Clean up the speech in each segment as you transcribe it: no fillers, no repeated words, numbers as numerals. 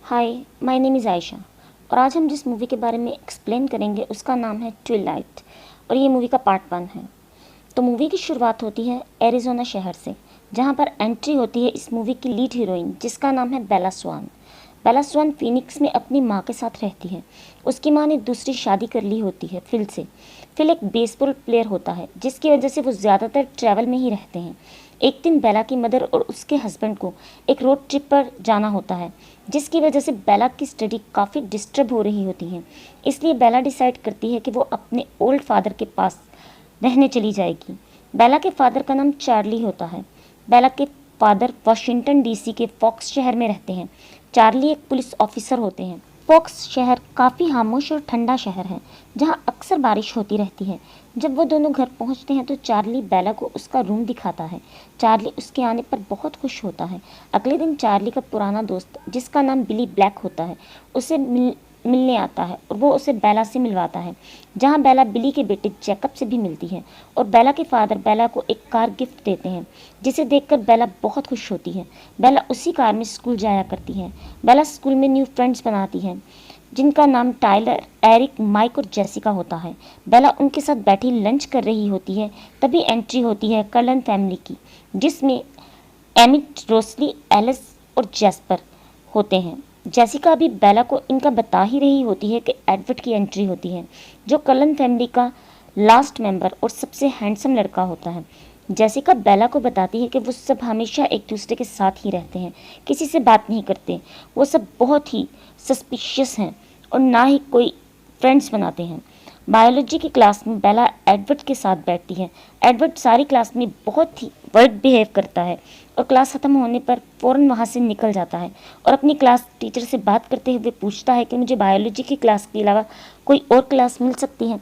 Hi, my name is Ayesha और आज हम जिस मूवी के बारे में एक्सप्लेन करेंगे उसका नाम है ट्विलाइट और ये मूवी का पार्ट 1 है। तो मूवी की शुरुआत होती है एरिज़ोना शहर से, जहाँ पर एंट्री होती है इस मूवी की लीड हीरोइन जिसका नाम है बेला स्वान। बेला स्वान फीनिक्स में अपनी माँ के साथ रहती है। उसकी माँ ने दूसरी शादी कर ली होती है फिल से। फिल एक बेसबॉल प्लेयर होता है जिसकी वजह से वो ज़्यादातर ट्रैवल में ही रहते हैं। एक दिन बेला की मदर और उसके हस्बैंड को एक रोड ट्रिप पर जाना होता है, जिसकी वजह से बेला की स्टडी काफ़ी डिस्टर्ब हो रही होती है। इसलिए बेला डिसाइड करती है कि वो अपने ओल्ड फादर के पास रहने चली जाएगी। बेला के फादर का नाम चार्ली होता है। बेला के फादर वाशिंगटन डीसी के फॉक्स शहर में रहते हैं। चार्ली एक पुलिस ऑफिसर होते हैं। फॉक्स शहर काफ़ी खामोश और ठंडा शहर है, जहाँ अक्सर बारिश होती रहती है। जब वो दोनों घर पहुँचते हैं तो चार्ली बेला को उसका रूम दिखाता है। चार्ली उसके आने पर बहुत खुश होता है। अगले दिन चार्ली का पुराना दोस्त जिसका नाम बिली ब्लैक होता है उसे मिलने आता है और वो उसे बेला से मिलवाता है, जहाँ बेला बिली के बेटे जैकब से भी मिलती है और बेला के फादर बेला को एक कार गिफ्ट देते हैं, जिसे देखकर बेला बहुत खुश होती है। बेला उसी कार में स्कूल जाया करती है। बेला स्कूल में न्यू फ्रेंड्स बनाती है जिनका नाम टाइलर, एरिक, माइक और जेसिका होता है। बेला उनके साथ बैठी लंच कर रही होती है, तभी एंट्री होती है कलन फैमिली की, जिसमें एमिट, रोसली, एलिस और जैस्पर होते हैं। जेसिका अभी बेला को इनका बता ही रही होती है कि एडवर्ड की एंट्री होती है, जो कलन फैमिली का लास्ट मेंबर और सबसे हैंडसम लड़का होता है। जेसिका बेला को बताती है कि वो सब हमेशा एक दूसरे के साथ ही रहते हैं, किसी से बात नहीं करते। वो सब बहुत ही सस्पिशियस हैं और ना ही कोई फ्रेंड्स बनाते हैं। बायोलॉजी की क्लास में बेला एडवर्ड के साथ बैठती है। एडवर्ड सारी क्लास में बहुत ही वर्ड बिहेव करता है और क्लास ख़त्म होने पर फ़ौरन वहाँ से निकल जाता है और अपनी क्लास टीचर से बात करते हुए पूछता है कि मुझे बायोलॉजी की क्लास के अलावा कोई और क्लास मिल सकती है।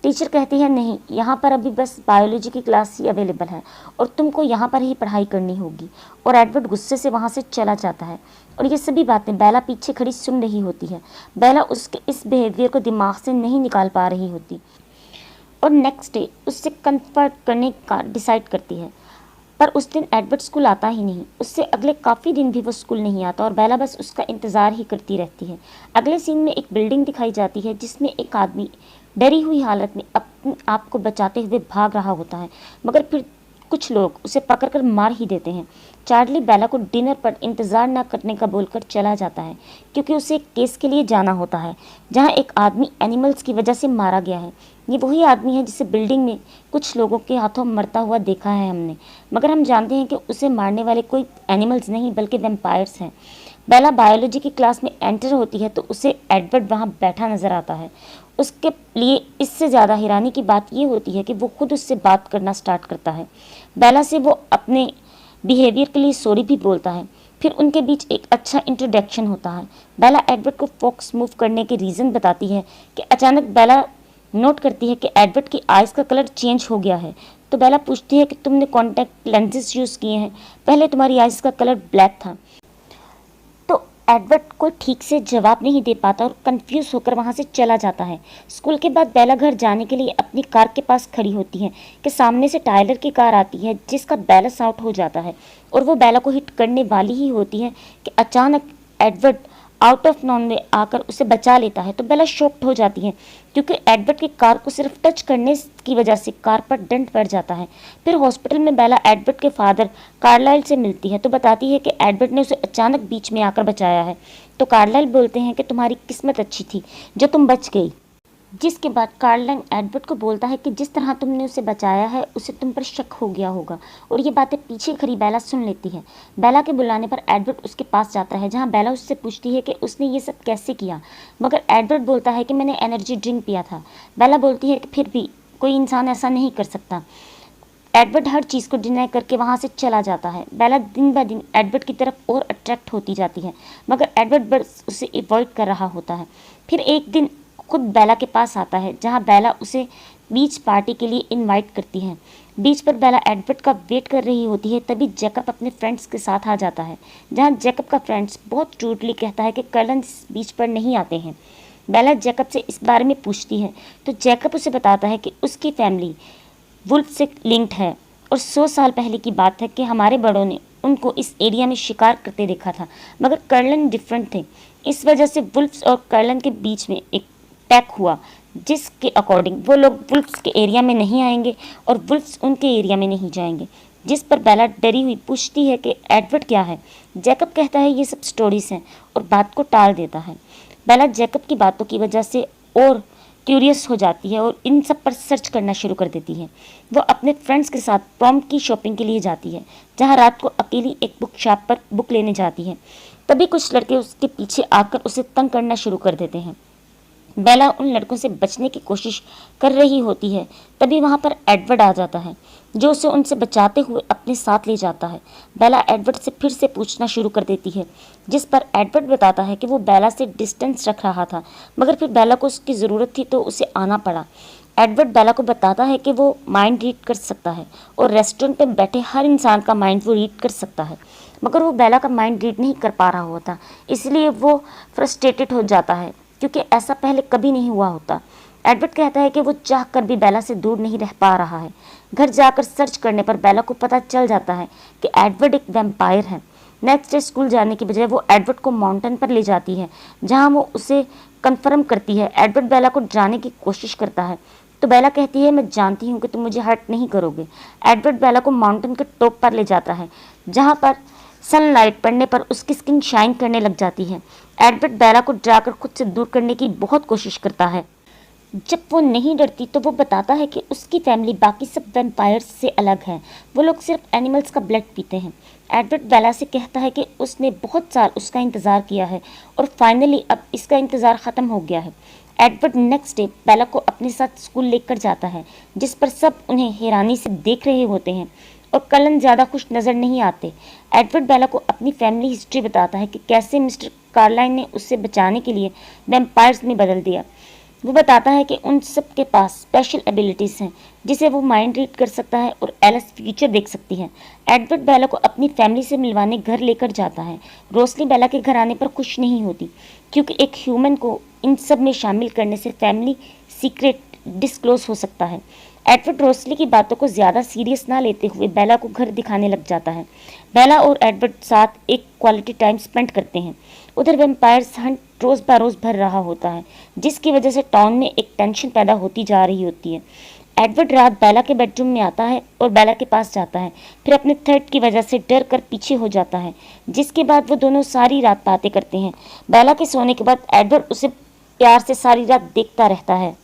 टीचर कहती है नहीं, यहाँ पर अभी बस बायोलॉजी की क्लास ही अवेलेबल है और तुमको यहाँ पर ही पढ़ाई करनी होगी। और एडवर्ड गुस्से से वहाँ से चला जाता है और ये सभी बातें बेला पीछे खड़ी सुन रही होती है। बेला उसके इस बिहेवियर को दिमाग से नहीं निकाल पा रही होती और नेक्स्ट डे उससे कन्फर्ट करने का डिसाइड करती है। पर उस दिन एडवर्ड स्कूल आता ही नहीं। उससे अगले काफ़ी दिन भी वो स्कूल नहीं आता और बेला बस उसका इंतज़ार ही करती रहती है। अगले सीन में एक बिल्डिंग दिखाई जाती है जिसमें एक आदमी डरी हुई हालत में अपने आप को बचाते हुए भाग रहा होता है, मगर फिर कुछ लोग उसे पकड़कर मार ही देते हैं। चार्ली बेला को डिनर पर इंतज़ार न करने का बोलकर चला जाता है, क्योंकि उसे एक केस के लिए जाना होता है जहां एक आदमी एनिमल्स की वजह से मारा गया है। ये वही आदमी है जिसे बिल्डिंग में कुछ लोगों के हाथों मरता हुआ देखा है हमने, मगर हम जानते हैं कि उसे मारने वाले कोई एनिमल्स नहीं बल्कि वैम्पायर्स हैं। बेला बायोलॉजी की क्लास में एंटर होती है तो उसे एडवर्ड वहाँ बैठा नज़र आता है। उसके लिए इससे ज़्यादा हैरानी की बात ये होती है कि वो खुद उससे बात करना स्टार्ट करता है। बेला से वो अपने बिहेवियर के लिए सॉरी भी बोलता है। फिर उनके बीच एक अच्छा इंट्रोडक्शन होता है। बेला एडवर्ड को फोकस मूव करने के रीज़न बताती है कि अचानक बेला नोट करती है कि एडवर्ड की आइज़ का कलर चेंज हो गया है। तो बेला पूछती है कि तुमने कॉन्टैक्ट लेंसेज यूज़ किए हैं, पहले तुम्हारी आइज़ का कलर ब्लैक था। तो एडवर्ड को ठीक से जवाब नहीं दे पाता और कंफ्यूज होकर वहाँ से चला जाता है। स्कूल के बाद बेला घर जाने के लिए अपनी कार के पास खड़ी होती है कि सामने से टाइलर की कार आती है जिसका बैलेंस आउट हो जाता है और वो बेला को हिट करने वाली ही होती है कि अचानक एडवर्ड आउट ऑफ नॉन वे आकर उसे बचा लेता है। तो बेला शॉक्ड हो जाती है क्योंकि एडवर्ड की कार को सिर्फ टच करने की वजह से कार पर डंट पड़ जाता है। फिर हॉस्पिटल में बेला एडवर्ड के फादर कार्लाइल से मिलती है तो बताती है कि एडवर्ड ने उसे अचानक बीच में आकर बचाया है। तो कार्लाइल बोलते हैं कि तुम्हारी किस्मत अच्छी थी जो तुम बच गई। जिसके बाद कार्लाइन एडवर्ड को बोलता है कि जिस तरह तुमने उसे बचाया है उसे तुम पर शक हो गया होगा, और ये बातें पीछे खड़ी बेला सुन लेती है। बेला के बुलाने पर एडवर्ड उसके पास जाता है, जहां बेला उससे पूछती है कि उसने ये सब कैसे किया, मगर एडवर्ड बोलता है कि मैंने एनर्जी ड्रिंक पिया था। बेला बोलती है कि फिर भी कोई इंसान ऐसा नहीं कर सकता। एडवर्ड हर चीज़ को डिनाई करके वहाँ से चला जाता है। बेला दिन ब दिन एडवर्ड की तरफ और अट्रैक्ट होती जाती है, मगर एडवर्ड बस उसे अवॉइड कर रहा होता है। फिर एक दिन खुद बेला के पास आता है, जहाँ बेला उसे बीच पार्टी के लिए इनवाइट करती है। बीच पर बेला एडवर्ड का वेट कर रही होती है, तभी जैकब अपने फ्रेंड्स के साथ आ जाता है, जहाँ जैकब का फ्रेंड्स बहुत रूडली कहता है कि कलन बीच पर नहीं आते हैं। बेला जैकब से इस बारे में पूछती है तो जैकब उसे बताता है कि उसकी फैमिली वुल्फ से लिंक्ड है और 100 साल पहले की बात है कि हमारे बड़ों ने उनको इस एरिया में शिकार करते देखा था, मगर कर्लन डिफरेंट थे। इस वजह से वुल्फ्स और कर्लन के बीच में एक पैक्ट हुआ, जिसके अकॉर्डिंग वो लोग वुल्फ्स के एरिया में नहीं आएंगे और वुल्फ्स उनके एरिया में नहीं जाएंगे। जिस पर बेला डरी हुई पूछती है कि एडवर्ड क्या है। जैकब कहता है ये सब स्टोरीज हैं और बात को टाल देता है। बेला जैकब की बातों की वजह से और क्यूरियस हो जाती है और इन सब पर सर्च करना शुरू कर देती है। वो अपने फ्रेंड्स के साथ प्रॉम की शॉपिंग के लिए जाती है, जहाँ रात को अकेली एक बुक शॉप पर बुक लेने जाती है। तभी कुछ लड़के उसके पीछे आकर उसे तंग करना शुरू कर देते हैं। बेला उन लड़कों से बचने की कोशिश कर रही होती है, तभी वहाँ पर एडवर्ड आ जाता है, जो उसे उनसे बचाते हुए अपने साथ ले जाता है। बेला एडवर्ड से फिर से पूछना शुरू कर देती है, जिस पर एडवर्ड बताता है कि वो बेला से डिस्टेंस रख रहा था, मगर फिर बेला को उसकी ज़रूरत थी तो उसे आना पड़ा। एडवर्ड बेला को बताता है कि वो माइंड रीड कर सकता है और रेस्टोरेंट में बैठे हर इंसान का माइंड वो रीड कर सकता है, मगर वो बेला का माइंड रीड नहीं कर पा रहा होता। इसलिए वो फ्रस्ट्रेटेड हो जाता है, क्योंकि ऐसा पहले कभी नहीं हुआ होता। एडवर्ड कहता है कि वो चाह कर भी बेला से दूर नहीं रह पा रहा है। घर जाकर सर्च करने पर बेला को पता चल जाता है कि एडवर्ड एक वैम्पायर है। नेक्स्ट डे स्कूल जाने की बजाय वो एडवर्ड को माउंटेन पर ले जाती है, जहां वो उसे कंफर्म करती है। एडवर्ड बेला को डराने की कोशिश करता है, तो बेला कहती है मैं जानती हूँ कि तुम मुझे हर्ट नहीं करोगे। एडवर्ड बेला को माउंटेन के टॉप पर ले जाता है, जहाँ पर सनलाइट पड़ने पर उसकी स्किन शाइन करने लग जाती है। एडवर्ड बेला को डराकर खुद से दूर करने की बहुत कोशिश करता है। जब वो नहीं डरती तो वो बताता है कि उसकी फैमिली बाकी सब वैम्पायर्स से अलग है, वो लोग सिर्फ एनिमल्स का ब्लड पीते हैं। एडवर्ड बेला से कहता है कि उसने बहुत साल उसका इंतज़ार किया है और फाइनली अब इसका इंतज़ार ख़त्म हो गया है। एडवर्ड नेक्स्ट डे बेला को अपने साथ स्कूल लेकर जाता है, जिस पर सब उन्हें हैरानी से देख रहे होते हैं और कलन ज़्यादा खुश नज़र नहीं आते। एडवर्ड बेला को अपनी फैमिली हिस्ट्री बताता है कि कैसे मिस्टर कार्लाइन ने उसे बचाने के लिए वैम्पायर्स में बदल दिया। वो बताता है कि उन सब के पास स्पेशल एबिलिटीज़ हैं, जिसे वो माइंड रीड कर सकता है और एलिस फ्यूचर देख सकती है। एडवर्ड बेला को अपनी फैमिली से मिलवाने घर लेकर जाता है। रोसली बेला के घर आने पर खुश नहीं होती, क्योंकि एक ह्यूमन को इन सब में शामिल करने से फैमिली सीक्रेट डिस्क्लोज हो सकता है। एडवर्ड रोसली की बातों को ज़्यादा सीरियस ना लेते हुए बेला को घर दिखाने लग जाता है। बेला और एडवर्ड साथ एक क्वालिटी टाइम स्पेंड करते हैं। उधर वैम्पायर्स हंट रोज़ बरोज़ भर रहा होता है, जिसकी वजह से टाउन में एक टेंशन पैदा होती जा रही होती है। एडवर्ड रात बेला के बेडरूम में आता है और बेला के पास जाता है, फिर अपने थर्ड की वजह से डर कर पीछे हो जाता है, जिसके बाद वो दोनों सारी रात बातें करते हैं। बेला के सोने के बाद एडवर्ड उसे प्यार से सारी रात देखता रहता है।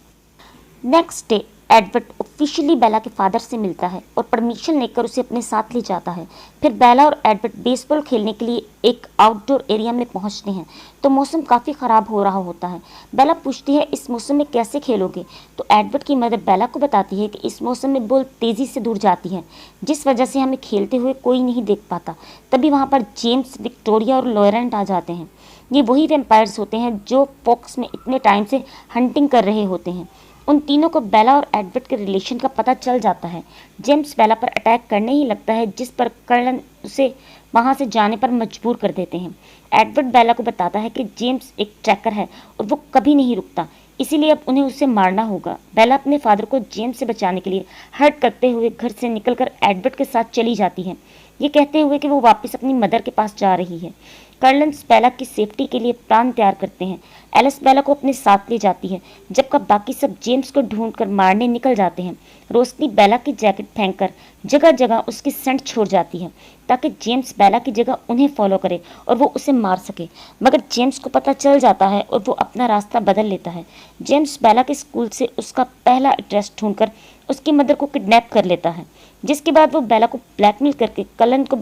नेक्स्ट डे एडवर्ड ऑफिशियली बेला के फादर से मिलता है और परमिशन लेकर उसे अपने साथ ले जाता है। फिर बेला और एडवर्ड बेसबॉल खेलने के लिए एक आउटडोर एरिया में पहुंचते हैं, तो मौसम काफ़ी ख़राब हो रहा होता है। बेला पूछती है इस मौसम में कैसे खेलोगे, तो एडवर्ड की मदर बेला को बताती है कि इस मौसम में बॉल तेज़ी से दूर जाती है, जिस वजह से हमें खेलते हुए कोई नहीं देख पाता। तभी वहाँ पर जेम्स, विक्टोरिया और लॉरेंट आ जाते हैं। ये वही वैम्पायर्स होते हैं जो फॉक्स में इतने टाइम से हंटिंग कर रहे होते हैं। उन तीनों को बेला और एडवर्ड के रिलेशन का पता चल जाता है। जेम्स बेला पर अटैक करने ही लगता है, जिस पर कर्लन उसे वहां से जाने पर मजबूर कर देते हैं। एडवर्ड बेला को बताता है कि जेम्स एक ट्रैकर है और वो कभी नहीं रुकता, इसीलिए अब उन्हें उसे मारना होगा। बेला अपने फादर को जेम्स से बचाने के लिए हर्ट करते हुए घर से निकलकर एडवर्ड के साथ चली जाती है, ये कहते हुए कि वो वापस अपनी मदर के पास जा रही है। कर्लन्स बेला की सेफ्टी के लिए प्लान तैयार करते हैं। एलिस बेला को अपने साथ ले जाती है, जबकि बाकी सब जेम्स को ढूंढकर मारने निकल जाते हैं। रोशनी बेला की जैकेट फेंककर जगह जगह उसकी सेंट छोड़ जाती है, ताकि जेम्स बेला की जगह उन्हें फॉलो करे और वो उसे मार सके, मगर जेम्स को पता चल जाता है और वो अपना रास्ता बदल लेता है। जेम्स बेला के स्कूल से उसका पहला एड्रेस ढूंढकर उसकी मदर को किडनैप कर लेता है, जिसके बाद वो बेला को ब्लैकमेल करके कलन को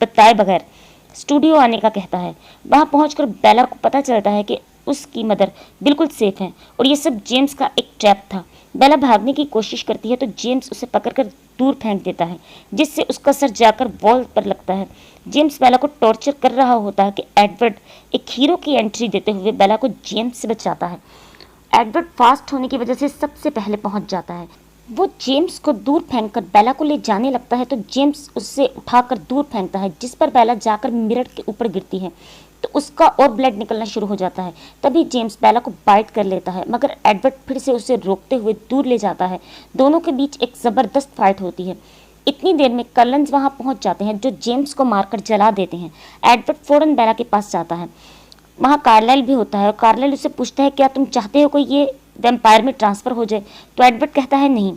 बताए बगैर स्टूडियो आने का कहता है। वहां पहुंचकर बेला को पता चलता है कि उसकी मदर बिल्कुल सेफ है और ये सब जेम्स का एक ट्रैप था। बेला भागने की कोशिश करती है तो जेम्स उसे पकड़कर दूर फेंक देता है, जिससे उसका सर जाकर वॉल पर लगता है। जेम्स बेला को टॉर्चर कर रहा होता है कि एडवर्ड एक हीरो की एंट्री देते हुए बेला को जेम्स से बचाता है। एडवर्ड फास्ट होने की वजह से सबसे पहले पहुंच जाता है। वो जेम्स को दूर फेंककर बेला को ले जाने लगता है तो जेम्स उससे उठाकर दूर फेंकता है, जिस पर बेला जाकर मिरर के ऊपर गिरती है तो उसका और ब्लड निकलना शुरू हो जाता है। तभी जेम्स बेला को बाइट कर लेता है, मगर एडवर्ड फिर से उसे रोकते हुए दूर ले जाता है। दोनों के बीच एक ज़बरदस्त फाइट होती है। इतनी देर में कलन्स वहाँ पहुँच जाते हैं, जो जेम्स को मारकर जला देते हैं। एडवर्ड फ़ौरन बेला के पास जाता है। वहाँ कार्लाइल भी होता है और कार्लाइल उससे पूछता है, क्या तुम चाहते हो कोई ये वैम्पायर में ट्रांसफ़र हो जाए? तो एडवर्ड कहता है नहीं।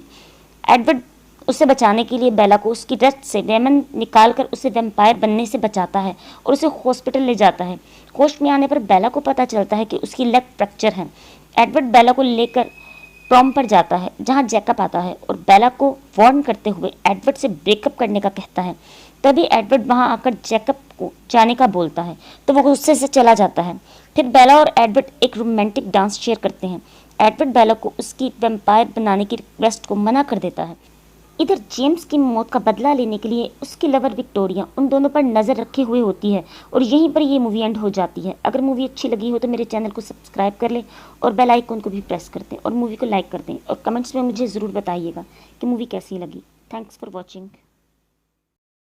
एडवर्ड उसे बचाने के लिए बेला को उसकी रक्त से वेमन निकालकर उसे वैम्पायर बनने से बचाता है और उसे हॉस्पिटल ले जाता है। होश में आने पर बेला को पता चलता है कि उसकी लेग फ्रैक्चर है। एडवर्ड बेला को लेकर प्रॉम पर जाता है, जहाँ जैकब आता है और बेला को वार्न करते हुए एडवर्ड से ब्रेकअप करने का कहता है। तभी एडवर्ड वहाँ आकर जैकब को जाने का बोलता है, तो वो गुस्से से चला जाता है। फिर बेला और एडवर्ड एक रोमांटिक डांस शेयर करते हैं। एडवर्ड बेला को उसकी वैम्पायर बनाने की रिक्वेस्ट को मना कर देता है। इधर जेम्स की मौत का बदला लेने के लिए उसकी लवर विक्टोरिया उन दोनों पर नज़र रखे हुए होती है और यहीं पर ये मूवी एंड हो जाती है। अगर मूवी अच्छी लगी हो तो मेरे चैनल को सब्सक्राइब कर लें और बेल आइकन को भी प्रेस कर दें और मूवी को लाइक कर दें और कमेंट्स में मुझे ज़रूर बताइएगा कि मूवी कैसी लगी। Thanks for watching.